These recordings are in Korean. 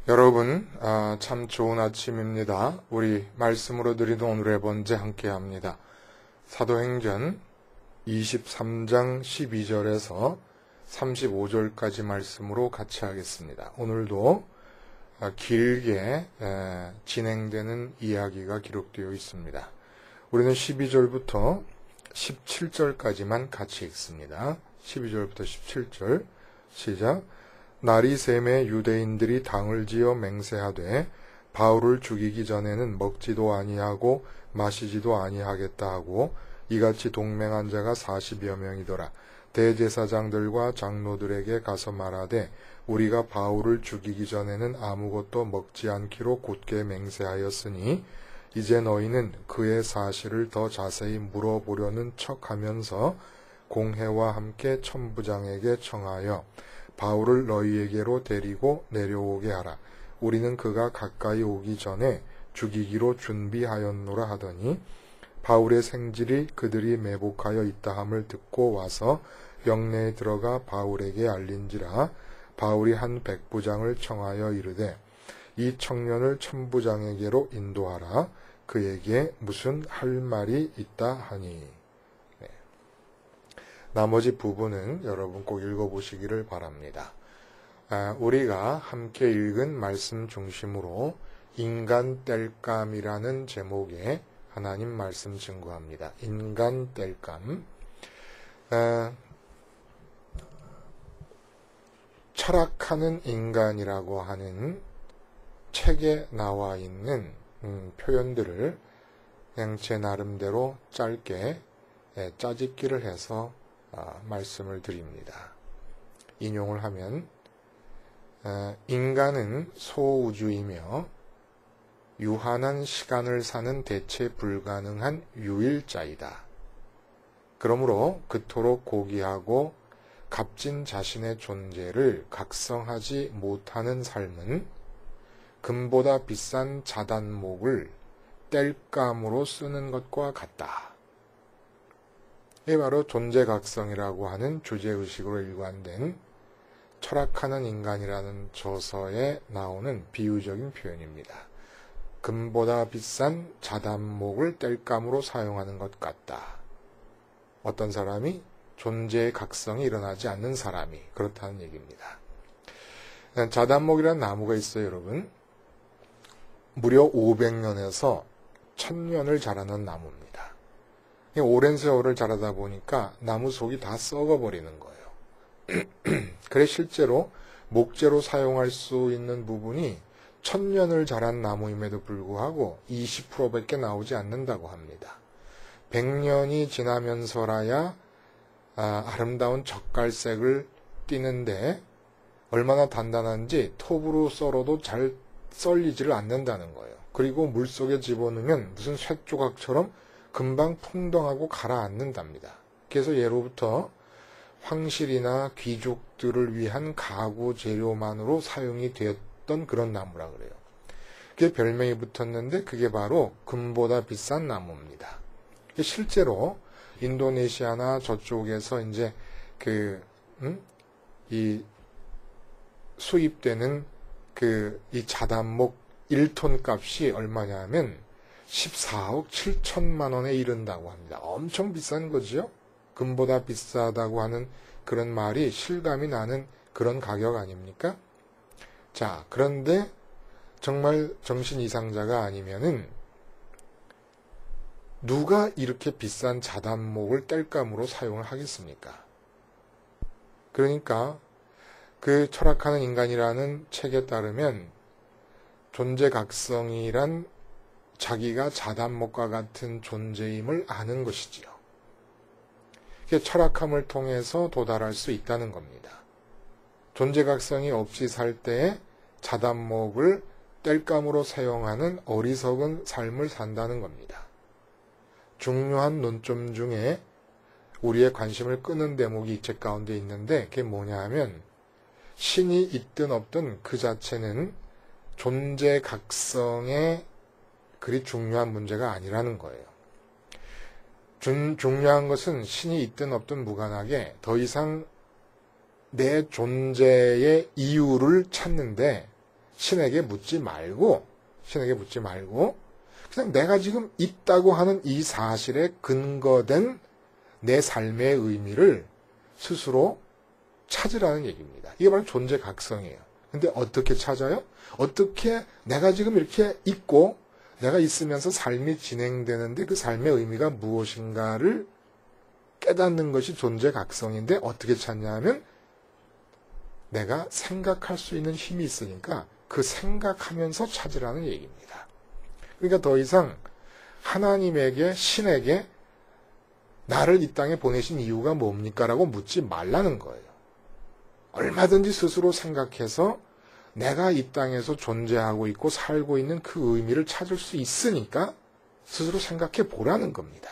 여러분, 참 좋은 아침입니다. 우리 말씀으로 드리는 오늘의 번제 함께 합니다. 사도행전 23장 12절에서 35절까지 말씀으로 같이 하겠습니다. 오늘도 길게 진행되는 이야기가 기록되어 있습니다. 우리는 12절부터 17절까지만 같이 읽습니다. 12절부터 17절 시작. 날이 샘에 유대인들이 당을 지어 맹세하되 바울을 죽이기 전에는 먹지도 아니하고 마시지도 아니하겠다 하고 이같이 동맹한 자가 40여 명이더라. 대제사장들과 장로들에게 가서 말하되 우리가 바울을 죽이기 전에는 아무것도 먹지 않기로 곧게 맹세하였으니 이제 너희는 그의 사실을 더 자세히 물어보려는 척하면서 공회와 함께 천부장에게 청하여 바울을 너희에게로 데리고 내려오게 하라. 우리는 그가 가까이 오기 전에 죽이기로 준비하였노라 하더니 바울의 생질이 그들이 매복하여 있다함을 듣고 와서 영내에 들어가 바울에게 알린지라. 바울이 한 백부장을 청하여 이르되 이 청년을 천부장에게로 인도하라. 그에게 무슨 할 말이 있다 하니. 나머지 부분은 여러분 꼭 읽어보시기를 바랍니다. 우리가 함께 읽은 말씀 중심으로 인간 땔감이라는 제목의 하나님 말씀 증거합니다. 인간 땔감. 철학하는 인간이라고 하는 책에 나와 있는 표현들을 그냥 제 나름대로 짧게 짜집기를 해서 말씀을 드립니다. 인용을 하면 인간은 소우주이며 유한한 시간을 사는 대체 불가능한 유일자이다. 그러므로 그토록 고귀하고 값진 자신의 존재를 각성하지 못하는 삶은 금보다 비싼 자단목을 땔감으로 쓰는 것과 같다. 이게 바로 존재각성이라고 하는 주제의식으로 일관된 철학하는 인간이라는 저서에 나오는 비유적인 표현입니다. 금보다 비싼 자단목을 땔감으로 사용하는 것 같다. 어떤 사람이 존재의 각성이 일어나지 않는 사람이 그렇다는 얘기입니다. 자단목이라는 나무가 있어요, 여러분. 무려 500년에서 1000년을 자라는 나무입니다. 오랜 세월을 자라다 보니까 나무 속이 다 썩어버리는 거예요. 그래 실제로 목재로 사용할 수 있는 부분이 1000년을 자란 나무임에도 불구하고 20%밖에 나오지 않는다고 합니다. 100년이 지나면서라야 아름다운 젓갈색을 띠는데 얼마나 단단한지 톱으로 썰어도 잘 썰리지를 않는다는 거예요. 그리고 물속에 집어넣으면 무슨 쇳조각처럼 금방 풍덩하고 가라앉는답니다. 그래서 예로부터 황실이나 귀족들을 위한 가구 재료만으로 사용이 되었던 그런 나무라 그래요. 그게 별명이 붙었는데 그게 바로 금보다 비싼 나무입니다. 실제로 인도네시아나 저쪽에서 이제 이 수입되는 이 자단목 1톤 값이 얼마냐면 14억 7천만 원에 이른다고 합니다. 엄청 비싼 거죠. 금보다 비싸다고 하는 그런 말이 실감이 나는 그런 가격 아닙니까? 자, 그런데 정말 정신 이상자가 아니면은 누가 이렇게 비싼 자단목을 땔감으로 사용을 하겠습니까? 그러니까 그 철학하는 인간이라는 책에 따르면 존재각성이란 자기가 자단목과 같은 존재임을 아는 것이지요. 철학함을 통해서 도달할 수 있다는 겁니다. 존재각성이 없이 살 때에 자단목을 땔감으로 사용하는 어리석은 삶을 산다는 겁니다. 중요한 논점 중에 우리의 관심을 끄는 대목이 이 책 가운데 있는데 그게 뭐냐 하면 신이 있든 없든 그 자체는 존재각성의 그리 중요한 문제가 아니라는 거예요. 중요한 것은 신이 있든 없든 무관하게 더 이상 내 존재의 이유를 찾는데 신에게 묻지 말고 그냥 내가 지금 있다고 하는 이 사실에 근거된 내 삶의 의미를 스스로 찾으라는 얘기입니다. 이게 바로 존재각성이에요. 근데 어떻게 찾아요? 어떻게 내가 지금 이렇게 있고 내가 있으면서 삶이 진행되는데 그 삶의 의미가 무엇인가를 깨닫는 것이 존재각성인데 어떻게 찾냐 하면 내가 생각할 수 있는 힘이 있으니까 그 생각하면서 찾으라는 얘기입니다. 그러니까 더 이상 하나님에게 신에게 나를 이 땅에 보내신 이유가 뭡니까? 라고 묻지 말라는 거예요. 얼마든지 스스로 생각해서 내가 이 땅에서 존재하고 있고 살고 있는 그 의미를 찾을 수 있으니까 스스로 생각해 보라는 겁니다.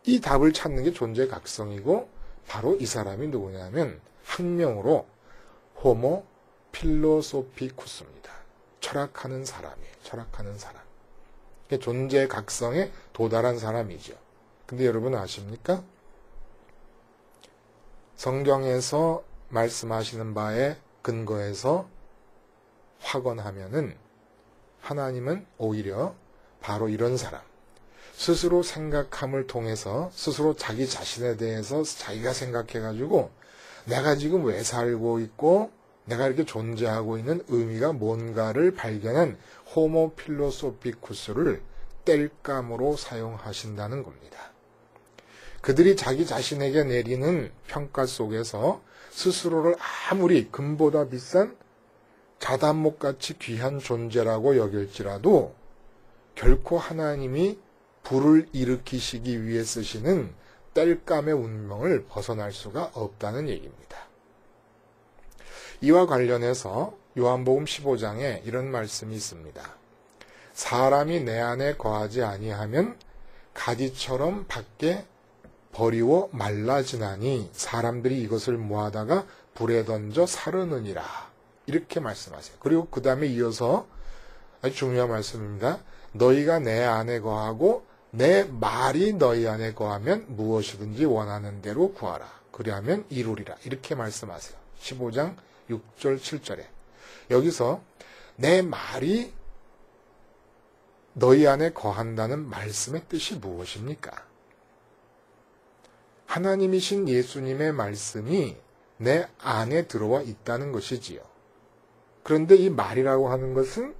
이 답을 찾는 게 존재각성이고 바로 이 사람이 누구냐면 학명으로 호모 필로소피쿠스입니다. 철학하는 사람이에요. 철학하는 사람. 존재각성에 도달한 사람이죠. 근데 여러분 아십니까? 성경에서 말씀하시는 바에 근거해서 확언하면은 하나님은 오히려 바로 이런 사람, 스스로 생각함을 통해서 스스로 자기 자신에 대해서 자기가 생각해가지고 내가 지금 왜 살고 있고 내가 이렇게 존재하고 있는 의미가 뭔가를 발견한 호모 필로소피쿠스를 뗄감으로 사용하신다는 겁니다. 그들이 자기 자신에게 내리는 평가 속에서 스스로를 아무리 금보다 비싼 자단목같이 귀한 존재라고 여길지라도 결코 하나님이 불을 일으키시기 위해 쓰시는 뗄감의 운명을 벗어날 수가 없다는 얘기입니다. 이와 관련해서 요한복음 15장에 이런 말씀이 있습니다. 사람이 내 안에 거하지 아니하면 가지처럼 밖에 버리워 말라지나니 사람들이 이것을 모아다가 불에 던져 사르느니라. 이렇게 말씀하세요. 그리고 그 다음에 이어서 아주 중요한 말씀입니다. 너희가 내 안에 거하고 내 말이 너희 안에 거하면 무엇이든지 원하는 대로 구하라. 그리하면 이루리라. 이렇게 말씀하세요. 15장 6절 7절에. 여기서 내 말이 너희 안에 거한다는 말씀의 뜻이 무엇입니까? 하나님이신 예수님의 말씀이 내 안에 들어와 있다는 것이지요. 그런데 이 말이라고 하는 것은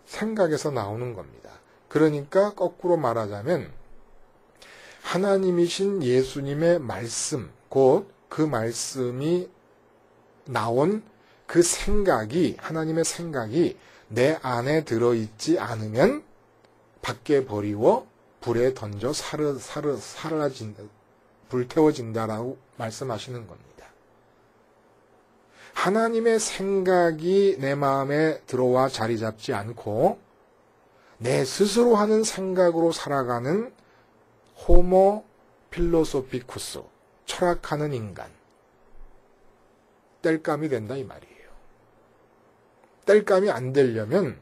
생각에서 나오는 겁니다. 그러니까 거꾸로 말하자면 하나님이신 예수님의 말씀, 곧 그 말씀이 나온 그 생각이, 하나님의 생각이 내 안에 들어있지 않으면 밖에 버리워 불에 던져 사라진다. 불태워진다라고 말씀하시는 겁니다. 하나님의 생각이 내 마음에 들어와 자리 잡지 않고 내 스스로 하는 생각으로 살아가는 호모 필로소피쿠스, 철학하는 인간, 뗄감이 된다 이 말이에요. 뗄감이 안 되려면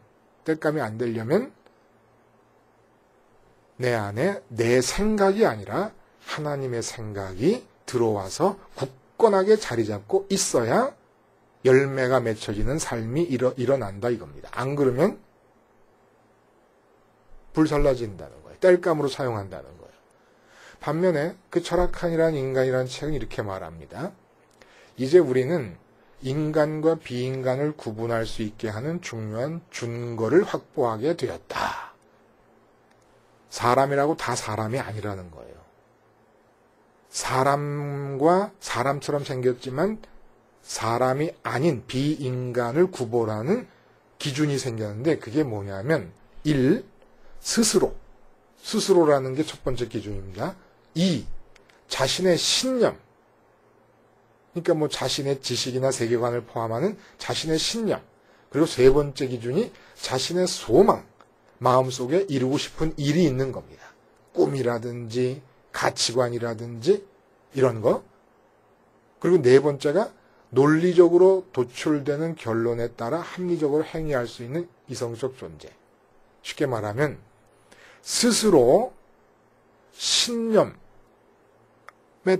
내 안에 내 생각이 아니라 하나님의 생각이 들어와서 굳건하게 자리 잡고 있어야 열매가 맺혀지는 삶이 일어난다 이겁니다. 안 그러면 불살라진다는 거예요. 뗄감으로 사용한다는 거예요. 반면에 그 철학한이라는 인간이라는 책은 이렇게 말합니다. 이제 우리는 인간과 비인간을 구분할 수 있게 하는 중요한 준거를 확보하게 되었다. 사람이라고 다 사람이 아니라는 거예요. 사람과 사람처럼 생겼지만 사람이 아닌 비인간을 구분하는 기준이 생겼는데 그게 뭐냐면 1. 스스로라는 게 첫 번째 기준입니다. 2. 자신의 신념, 그러니까 뭐 자신의 지식이나 세계관을 포함하는 자신의 신념, 그리고 세 번째 기준이 자신의 소망, 마음속에 이루고 싶은 일이 있는 겁니다. 꿈이라든지 가치관이라든지 이런 거. 그리고 네 번째가 논리적으로 도출되는 결론에 따라 합리적으로 행위할 수 있는 이성적 존재. 쉽게 말하면 스스로 신념에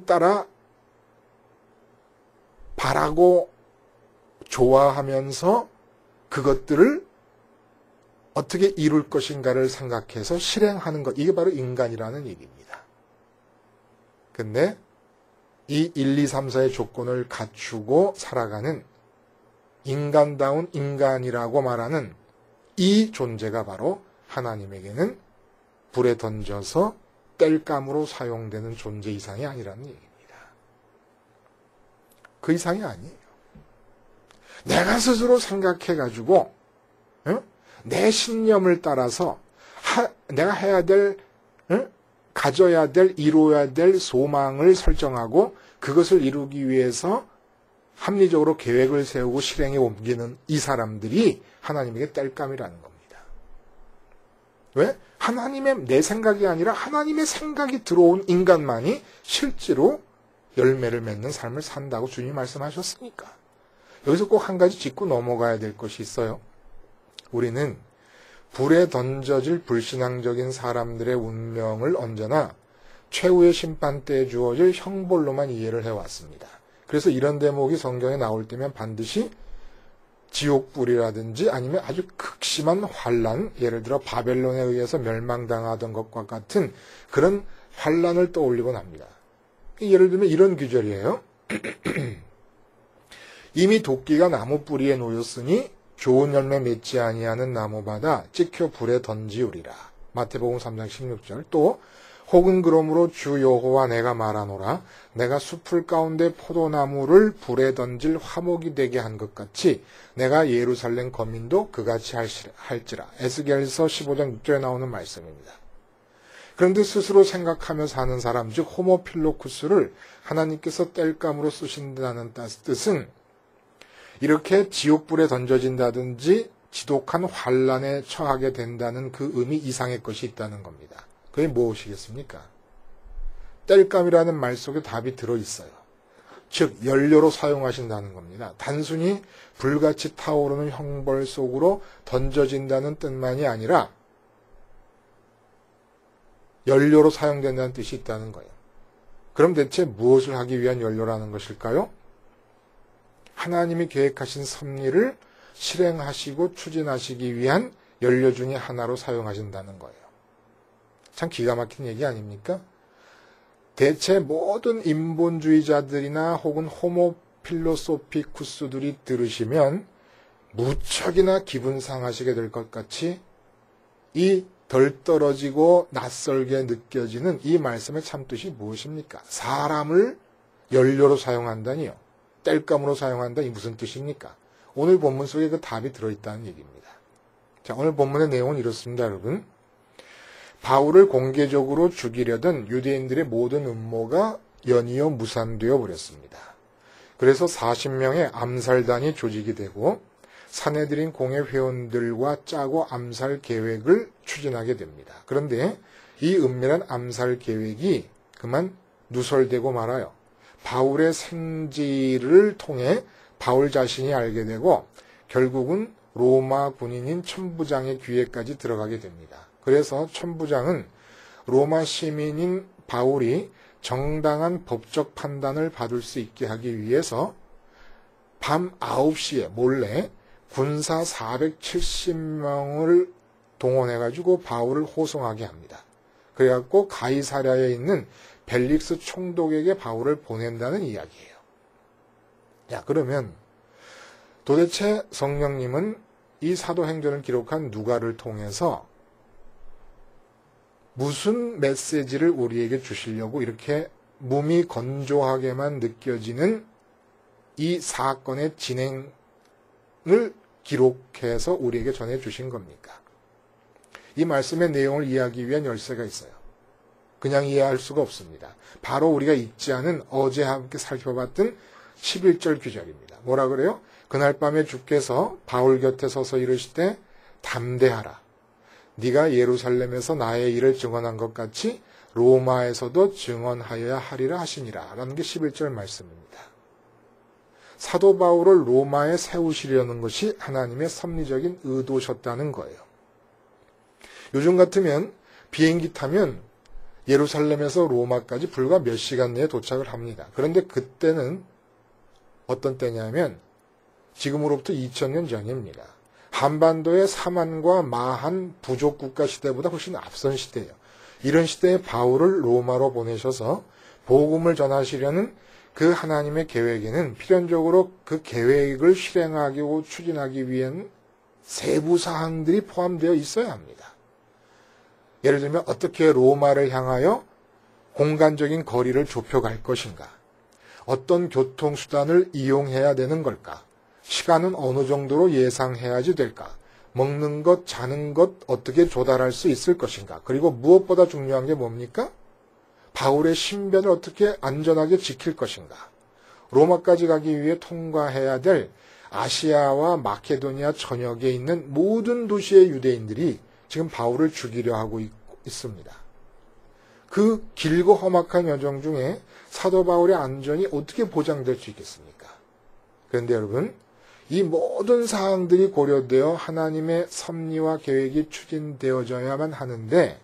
따라 바라고 좋아하면서 그것들을 어떻게 이룰 것인가를 생각해서 실행하는 것. 이게 바로 인간이라는 얘기입니다. 근데 이 1, 2, 3, 4의 조건을 갖추고 살아가는 인간다운 인간이라고 말하는 이 존재가 바로 하나님에게는 불에 던져서 땔감으로 사용되는 존재 이상이 아니라는 얘기입니다. 그 이상이 아니에요. 내가 스스로 생각해가지고 내 신념을 따라서 내가 해야 될, 가져야 될, 이루어야 될 소망을 설정하고 그것을 이루기 위해서 합리적으로 계획을 세우고 실행에 옮기는 이 사람들이 하나님에게 땔감이라는 겁니다. 왜? 하나님의 내 생각이 아니라 하나님의 생각이 들어온 인간만이 실제로 열매를 맺는 삶을 산다고 주님이 말씀하셨으니까. 여기서 꼭 한 가지 짚고 넘어가야 될 것이 있어요. 우리는 불에 던져질 불신앙적인 사람들의 운명을 언제나 최후의 심판대에 주어질 형벌로만 이해를 해왔습니다. 그래서 이런 대목이 성경에 나올 때면 반드시 지옥불이라든지 아니면 아주 극심한 환란, 예를 들어 바벨론에 의해서 멸망당하던 것과 같은 그런 환란을 떠올리곤 합니다. 예를 들면 이런 규절이에요. 이미 도끼가 나무 뿌리에 놓였으니 좋은 열매 맺지 아니하는 나무마다 찍혀 불에 던지우리라. 마태복음 3장 16절. 또 혹은 그러므로 주 여호와 내가 말하노라 내가 숲을 가운데 포도나무를 불에 던질 화목이 되게 한 것 같이 내가 예루살렘 거민도 그같이 할지라. 에스겔서 15장 6절에 나오는 말씀입니다. 그런데 스스로 생각하며 사는 사람, 즉 호모필로쿠스를 하나님께서 땔감으로 쓰신다는 뜻은 이렇게 지옥불에 던져진다든지 지독한 환란에 처하게 된다는 그 의미 이상의 것이 있다는 겁니다. 그게 무엇이겠습니까? 땔감이라는 말 속에 답이 들어있어요. 즉 연료로 사용하신다는 겁니다. 단순히 불같이 타오르는 형벌 속으로 던져진다는 뜻만이 아니라 연료로 사용된다는 뜻이 있다는 거예요. 그럼 대체 무엇을 하기 위한 연료라는 것일까요? 하나님이 계획하신 섭리를 실행하시고 추진하시기 위한 연료 중에 하나로 사용하신다는 거예요. 참 기가 막힌 얘기 아닙니까? 대체 모든 인본주의자들이나 혹은 호모 필로소피쿠스들이 들으시면 무척이나 기분 상하시게 될 것 같이 이 덜 떨어지고 낯설게 느껴지는 이 말씀의 참뜻이 무엇입니까? 사람을 연료로 사용한다니요. 땔감으로 사용한다니 무슨 뜻입니까? 오늘 본문 속에 그 답이 들어있다는 얘기입니다. 자, 오늘 본문의 내용은 이렇습니다, 여러분. 바울을 공개적으로 죽이려던 유대인들의 모든 음모가 연이어 무산되어 버렸습니다. 그래서 40명의 암살단이 조직이 되고 사내들인 공회 회원들과 짜고 암살 계획을 추진하게 됩니다. 그런데 이 은밀한 암살 계획이 그만 누설되고 말아요. 바울의 생지를 통해 바울 자신이 알게 되고 결국은 로마 군인인 천부장의 귀에까지 들어가게 됩니다. 그래서 천부장은 로마 시민인 바울이 정당한 법적 판단을 받을 수 있게 하기 위해서 밤 9시에 몰래 군사 470명을 동원해가지고 바울을 호송하게 합니다. 그래갖고 가이사랴에 있는 벨릭스 총독에게 바울을 보낸다는 이야기예요. 야, 그러면 도대체 성령님은 이 사도행전을 기록한 누가를 통해서 무슨 메시지를 우리에게 주시려고 이렇게 몸이 건조하게만 느껴지는 이 사건의 진행을 기록해서 우리에게 전해주신 겁니까? 이 말씀의 내용을 이해하기 위한 열쇠가 있어요. 그냥 이해할 수가 없습니다. 바로 우리가 잊지 않은 어제 함께 살펴봤던 11절 규절입니다. 뭐라 그래요? 그날 밤에 주께서 바울 곁에 서서 이르시되 담대하라. 네가 예루살렘에서 나의 일을 증언한 것 같이 로마에서도 증언하여야 하리라 하시니라. 라는 게 11절 말씀입니다. 사도 바울을 로마에 세우시려는 것이 하나님의 섭리적인 의도셨다는 거예요. 요즘 같으면 비행기 타면 예루살렘에서 로마까지 불과 몇 시간 내에 도착을 합니다. 그런데 그때는 어떤 때냐면 지금으로부터 2000년 전입니다. 한반도의 사만과 마한 부족 국가 시대보다 훨씬 앞선 시대예요. 이런 시대에 바울을 로마로 보내셔서 복음을 전하시려는 그 하나님의 계획에는 필연적으로 그 계획을 실행하고 추진하기 위한 세부 사항들이 포함되어 있어야 합니다. 예를 들면 어떻게 로마를 향하여 공간적인 거리를 좁혀갈 것인가? 어떤 교통수단을 이용해야 되는 걸까? 시간은 어느 정도로 예상해야지 될까? 먹는 것, 자는 것 어떻게 조달할 수 있을 것인가? 그리고 무엇보다 중요한 게 뭡니까? 바울의 신변을 어떻게 안전하게 지킬 것인가? 로마까지 가기 위해 통과해야 될 아시아와 마케도니아 전역에 있는 모든 도시의 유대인들이 지금 바울을 죽이려 하고 있습니다. 그 길고 험악한 여정 중에 사도 바울의 안전이 어떻게 보장될 수 있겠습니까? 그런데 여러분, 이 모든 사항들이 고려되어 하나님의 섭리와 계획이 추진되어져야만 하는데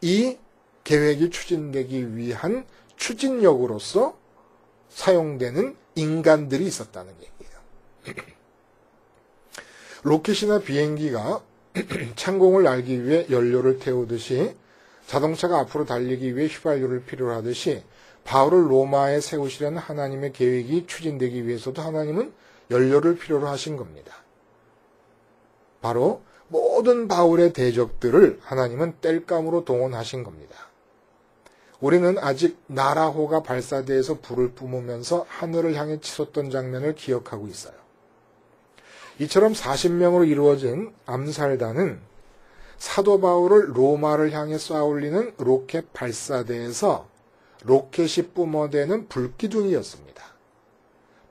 이 계획이 추진되기 위한 추진력으로서 사용되는 인간들이 있었다는 얘기예요. 로켓이나 비행기가 창공을 날기 위해 연료를 태우듯이 자동차가 앞으로 달리기 위해 휘발유를 필요로 하듯이 바울을 로마에 세우시려는 하나님의 계획이 추진되기 위해서도 하나님은 연료를 필요로 하신 겁니다. 바로 모든 바울의 대적들을 하나님은 땔감으로 동원하신 겁니다. 우리는 아직 나라호가 발사대에서 불을 뿜으면서 하늘을 향해 치솟던 장면을 기억하고 있어요. 이처럼 40명으로 이루어진 암살단은 사도 바울을 로마를 향해 쏘아올리는 로켓 발사대에서 로켓이 뿜어대는 불기둥이었습니다.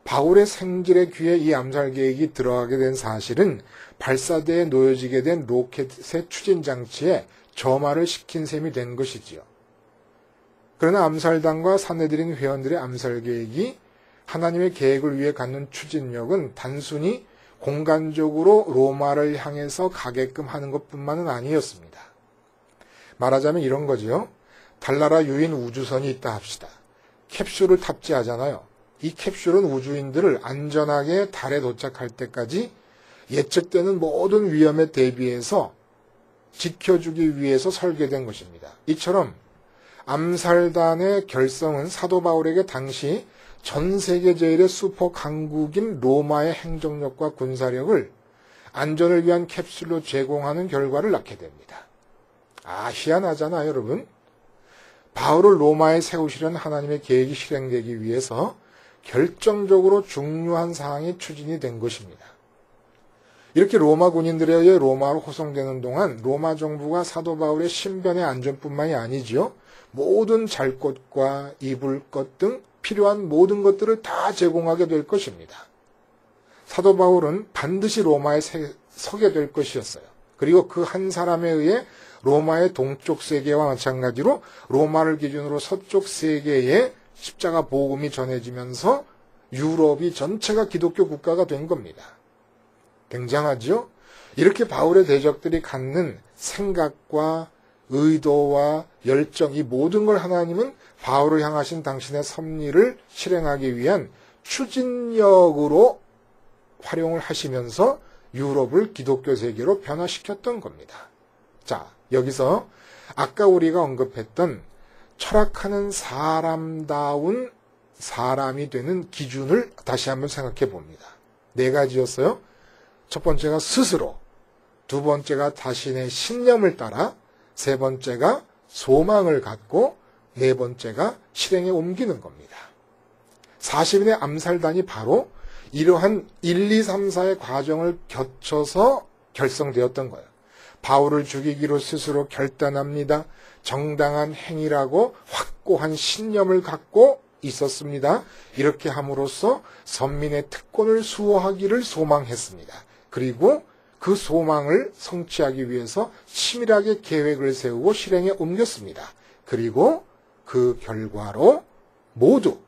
바울의 생질의 귀에 이 암살 계획이 들어가게 된 사실은 발사대에 놓여지게 된 로켓의 추진 장치에 점화를 시킨 셈이 된 것이지요. 그러나 암살단과 사내들인 회원들의 암살 계획이 하나님의 계획을 위해 갖는 추진력은 단순히 공간적으로 로마를 향해서 가게끔 하는 것뿐만은 아니었습니다. 말하자면 이런 거죠. 달나라 유인 우주선이 있다 합시다. 캡슐을 탑재하잖아요. 이 캡슐은 우주인들을 안전하게 달에 도착할 때까지 예측되는 모든 위험에 대비해서 지켜주기 위해서 설계된 것입니다. 이처럼 암살단의 결성은 사도 바울에게 당시 전 세계 제일의 슈퍼 강국인 로마의 행정력과 군사력을 안전을 위한 캡슐로 제공하는 결과를 낳게 됩니다. 희한하잖아요, 여러분. 바울을 로마에 세우시려는 하나님의 계획이 실행되기 위해서 결정적으로 중요한 사항이 추진이 된 것입니다. 이렇게 로마 군인들에 의해 로마로 호송되는 동안 로마 정부가 사도 바울의 신변의 안전뿐만이 아니지요. 모든 잘 것과 입을 것 등 필요한 모든 것들을 다 제공하게 될 것입니다. 사도 바울은 반드시 로마에 서게 될 것이었어요. 그리고 그 한 사람에 의해 로마의 동쪽 세계와 마찬가지로 로마를 기준으로 서쪽 세계에 십자가 복음이 전해지면서 유럽이 전체가 기독교 국가가 된 겁니다. 굉장하죠? 이렇게 바울의 대적들이 갖는 생각과 의도와 열정, 이 모든 걸 하나님은 바울을 향하신 당신의 섭리를 실행하기 위한 추진력으로 활용을 하시면서 유럽을 기독교 세계로 변화시켰던 겁니다. 자, 여기서 아까 우리가 언급했던 철학하는 사람다운 사람이 되는 기준을 다시 한번 생각해 봅니다. 4가지였어요. 첫 번째가 스스로, 두 번째가 자신의 신념을 따라, 세 번째가 소망을 갖고, 네 번째가 실행에 옮기는 겁니다. 40인의 암살단이 바로 이러한 1, 2, 3, 4의 과정을 거쳐서 결성되었던 거예요. 바울을 죽이기로 스스로 결단합니다. 정당한 행위라고 확고한 신념을 갖고 있었습니다. 이렇게 함으로써 선민의 특권을 수호하기를 소망했습니다. 그리고 그 소망을 성취하기 위해서 치밀하게 계획을 세우고 실행에 옮겼습니다. 그리고 그 결과로 모두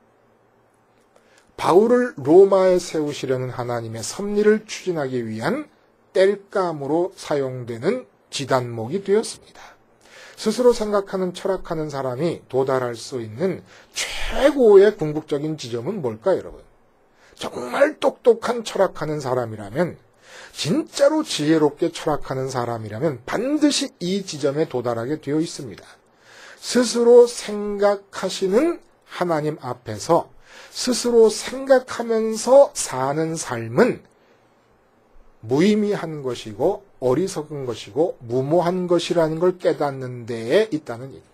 바울을 로마에 세우시려는 하나님의 섭리를 추진하기 위한 땔감으로 사용되는 지단목이 되었습니다. 스스로 생각하는 철학하는 사람이 도달할 수 있는 최고의 궁극적인 지점은 뭘까요, 여러분? 정말 똑똑한 철학하는 사람이라면 진짜로 지혜롭게 철학하는 사람이라면 반드시 이 지점에 도달하게 되어 있습니다. 스스로 생각하시는 하나님 앞에서 스스로 생각하면서 사는 삶은 무의미한 것이고 어리석은 것이고 무모한 것이라는 걸 깨닫는 데에 있다는 얘기입니다.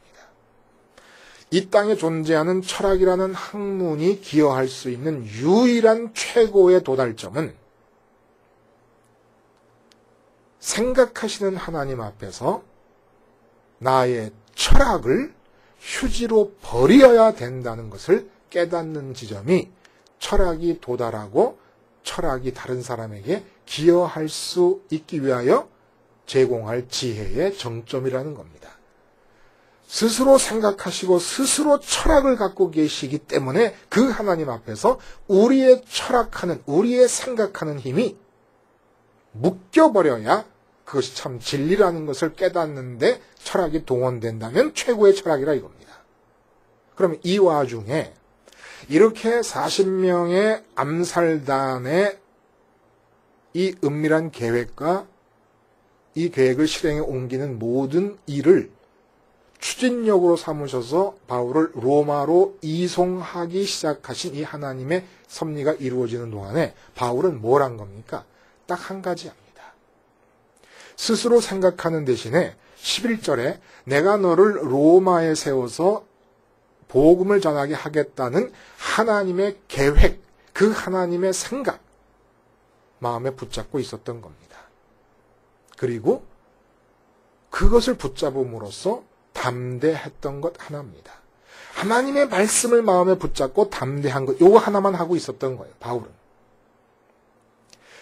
이 땅에 존재하는 철학이라는 학문이 기여할 수 있는 유일한 최고의 도달점은 생각하시는 하나님 앞에서 나의 철학을 휴지로 버려야 된다는 것을 깨닫는 지점이 철학이 도달하고 철학이 다른 사람에게 기여할 수 있기 위하여 제공할 지혜의 정점이라는 겁니다. 스스로 생각하시고 스스로 철학을 갖고 계시기 때문에 그 하나님 앞에서 우리의 철학하는, 우리의 생각하는 힘이 묶여버려야 그것이 참 진리라는 것을 깨닫는데 철학이 동원된다면 최고의 철학이라 이겁니다. 그러면 이 와중에 이렇게 40명의 암살단의 이 은밀한 계획과 이 계획을 실행에 옮기는 모든 일을 추진력으로 삼으셔서 바울을 로마로 이송하기 시작하신 이 하나님의 섭리가 이루어지는 동안에 바울은 뭘 한 겁니까? 딱 한 가지 합니다. 스스로 생각하는 대신에 11절에 내가 너를 로마에 세워서 복음을 전하게 하겠다는 하나님의 계획, 그 하나님의 생각, 마음에 붙잡고 있었던 겁니다. 그리고 그것을 붙잡음으로써 담대했던 것 하나입니다. 하나님의 말씀을 마음에 붙잡고 담대한 것, 요거 하나만 하고 있었던 거예요, 바울은.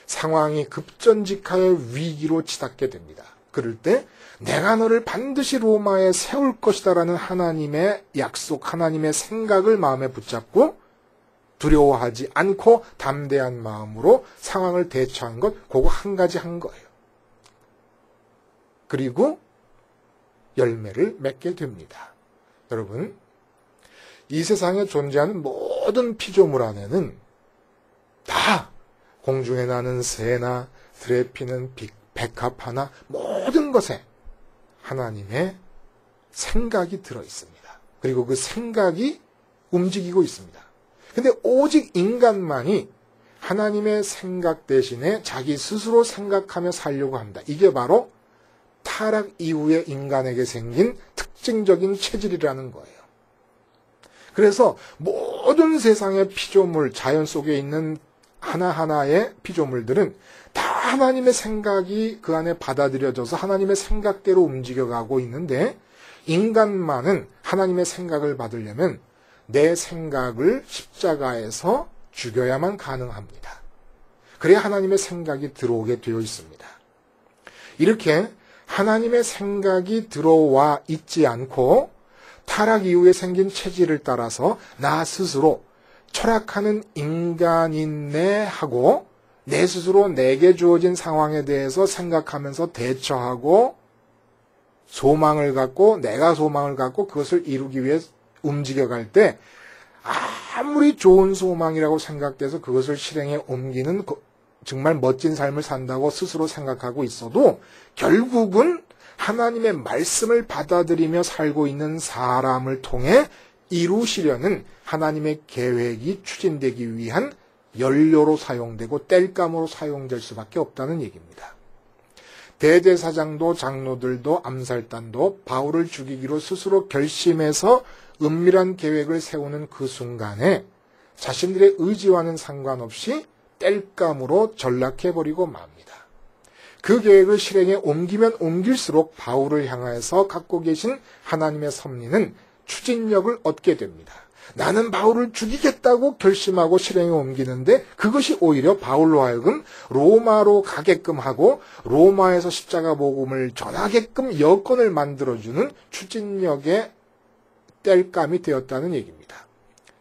상황이 급전직하여 위기로 치닫게 됩니다. 그럴 때 내가 너를 반드시 로마에 세울 것이다라는 하나님의 약속, 하나님의 생각을 마음에 붙잡고 두려워하지 않고 담대한 마음으로 상황을 대처한 것, 그거 한 가지 한 거예요. 그리고 열매를 맺게 됩니다. 여러분, 이 세상에 존재하는 모든 피조물 안에는 다 공중에 나는 새나 들에 피는 백합 하나 모든 것에 하나님의 생각이 들어있습니다. 그리고 그 생각이 움직이고 있습니다. 근데 오직 인간만이 하나님의 생각 대신에 자기 스스로 생각하며 살려고 한다. 이게 바로 타락 이후에 인간에게 생긴 특징적인 체질이라는 거예요. 그래서 모든 세상의 피조물, 자연 속에 있는 하나하나의 피조물들은 다 하나님의 생각이 그 안에 받아들여져서 하나님의 생각대로 움직여가고 있는데 인간만은 하나님의 생각을 받으려면 내 생각을 십자가에서 죽여야만 가능합니다. 그래야 하나님의 생각이 들어오게 되어 있습니다. 이렇게 하나님의 생각이 들어와 있지 않고 타락 이후에 생긴 체질을 따라서 나 스스로 철학하는 인간인내 하고 내 스스로 내게 주어진 상황에 대해서 생각하면서 대처하고 소망을 갖고 내가 소망을 갖고 그것을 이루기 위해 움직여갈 때 아무리 좋은 소망이라고 생각돼서 그것을 실행에 옮기는 정말 멋진 삶을 산다고 스스로 생각하고 있어도 결국은 하나님의 말씀을 받아들이며 살고 있는 사람을 통해 이루시려는 하나님의 계획이 추진되기 위한 연료로 사용되고 땔감으로 사용될 수밖에 없다는 얘기입니다. 대제사장도 장로들도 암살단도 바울을 죽이기로 스스로 결심해서 은밀한 계획을 세우는 그 순간에 자신들의 의지와는 상관없이 땔감으로 전락해버리고 맙니다. 그 계획을 실행에 옮기면 옮길수록 바울을 향해서 갖고 계신 하나님의 섭리는 추진력을 얻게 됩니다. 나는 바울을 죽이겠다고 결심하고 실행에 옮기는데 그것이 오히려 바울로 하여금 로마로 가게끔 하고 로마에서 십자가 복음을 전하게끔 여건을 만들어주는 추진력의 땔감이 되었다는 얘기입니다.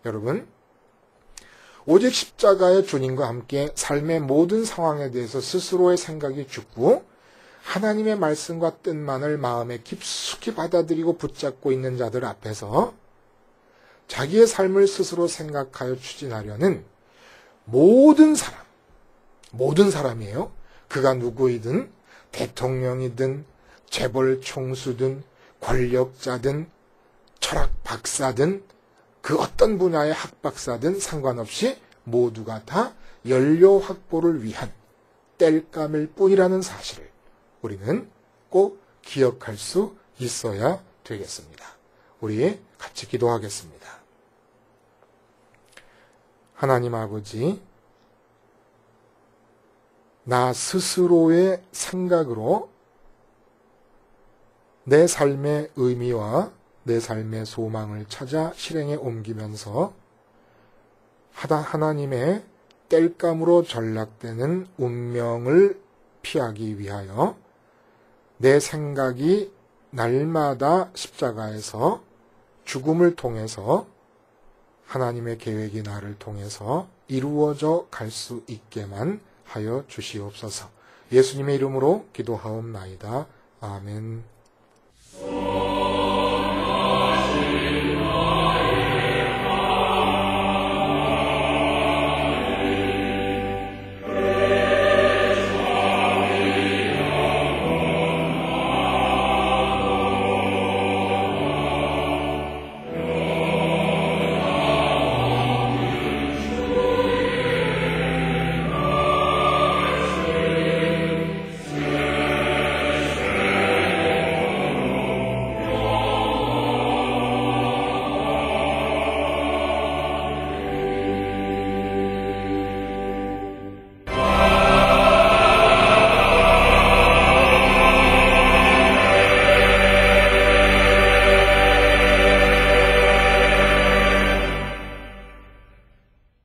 여러분, 오직 십자가의 주님과 함께 삶의 모든 상황에 대해서 스스로의 생각이 죽고 하나님의 말씀과 뜻만을 마음에 깊숙이 받아들이고 붙잡고 있는 자들 앞에서 자기의 삶을 스스로 생각하여 추진하려는 모든 사람이에요. 그가 누구이든 대통령이든 재벌 총수든 권력자든 철학 박사든 그 어떤 분야의 학박사든 상관없이 모두가 다 연료 확보를 위한 땔감일 뿐이라는 사실을 우리는 꼭 기억할 수 있어야 되겠습니다. 우리 같이 기도하겠습니다. 하나님 아버지, 나 스스로의 생각으로 내 삶의 의미와 내 삶의 소망을 찾아 실행에 옮기면서 하나님의 땔감으로 전락되는 운명을 피하기 위하여 내 생각이 날마다 십자가에서 죽음을 통해서 하나님의 계획이 나를 통해서 이루어져 갈 수 있게만 하여 주시옵소서. 예수님의 이름으로 기도하옵나이다. 아멘.